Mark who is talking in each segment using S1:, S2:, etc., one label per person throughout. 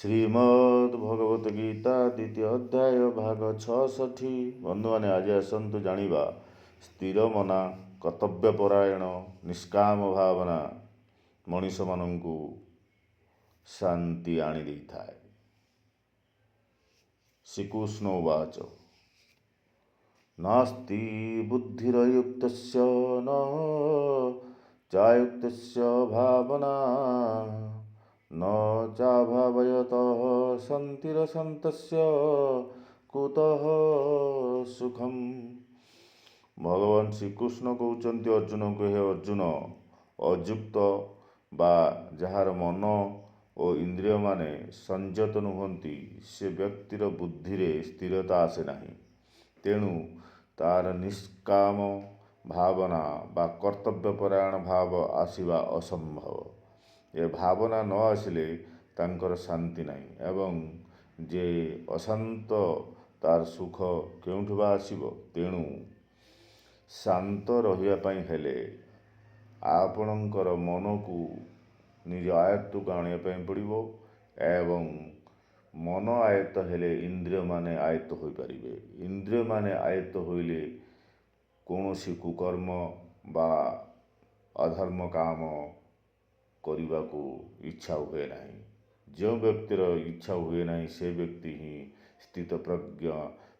S1: ଶ୍ରୀମଦ୍ ଭଗବତ ଗୀତା ଦ୍ୱିତୀୟ ଅଧ୍ୟାୟ ଭାଗ 66। ବନ୍ଧୁମାନେ ଆଜି ଆସନ୍ତୁ ଜାଣିବା ସ୍ଥିର ମନା କର୍ତ୍ତବ୍ୟପରାୟଣ ନିଷ୍କାମ ଭାବନା ମଣିଷମାନଙ୍କୁ ଶାନ୍ତି ଆଣିଦେଇଥାଏ। ଶ୍ରୀକୃଷ୍ଣ ଉବାଚ ନାସ୍ତି ବୁଦ୍ଧିରୟୁକ୍ତସ୍ୟ ନ ଚାୟୁକ୍ତସ୍ୟ ଭାବନା न चाभावयतः ଶାନ୍ତିରଶାନ୍ତସ୍ୟ କୁତଃ ସୁଖମ୍। ଭଗବାନ ଶ୍ରୀକୃଷ୍ଣ କହୁଛନ୍ତି ଅର୍ଜୁନଙ୍କୁ, ହେ ଅର୍ଜୁନ, ଅଯୁକ୍ତ ବା ଯାହାର ମନ ଓ ଇନ୍ଦ୍ରିୟମାନେ ସଂଯତ ନୁହନ୍ତି ସେ ବ୍ୟକ୍ତିର ବୁଦ୍ଧିରେ ସ୍ଥିରତା ଆସେ ନାହିଁ। ତେଣୁ ତାର ନିଷ୍କାମ ଭାବନା ବା କର୍ତ୍ତବ୍ୟପରାୟଣ ଭାବ ଆସିବା ଅସମ୍ଭବ। ଏ ଭାବନା ନ ଆସିଲେ ତାଙ୍କର ଶାନ୍ତି ନାହିଁ, ଏବଂ ଯେ ଅଶାନ୍ତ ତାର ସୁଖ କେଉଁଠୁ ବା ଆସିବ? ତେଣୁ ଶାନ୍ତ ରହିବା ପାଇଁ ହେଲେ ଆପଣଙ୍କର ମନକୁ ନିଜ ଆୟତ୍ତକୁ ଆଣିବା ପାଇଁ ପଡ଼ିବ, ଏବଂ ମନ ଆୟତ୍ତ ହେଲେ ଇନ୍ଦ୍ରିୟମାନେ ଆୟତ୍ତ ହୋଇପାରିବେ। ଇନ୍ଦ୍ରିୟମାନେ ଆୟତ୍ତ ହୋଇଲେ କୌଣସି କୁକର୍ମ ବା ଅଧର୍ମ କାମ କରିବାକୁ ଇଚ୍ଛା ହୁଏ ନାହିଁ। ଯେଉଁ ବ୍ୟକ୍ତିର ଇଚ୍ଛା ହୁଏ ନାହିଁ ସେ ବ୍ୟକ୍ତି ହିଁ ସ୍ଥିତପ୍ରଜ୍ଞ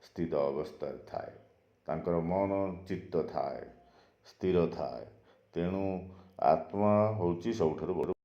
S1: ସ୍ଥିତ ଅବସ୍ଥାରେ ଥାଏ। ତାଙ୍କର ମନ ଚିତ୍ତ ଥାଏ, ସ୍ଥିର ଥାଏ। ତେଣୁ ଆତ୍ମା ହେଉଛି ସବୁଠାରୁ ବଡ଼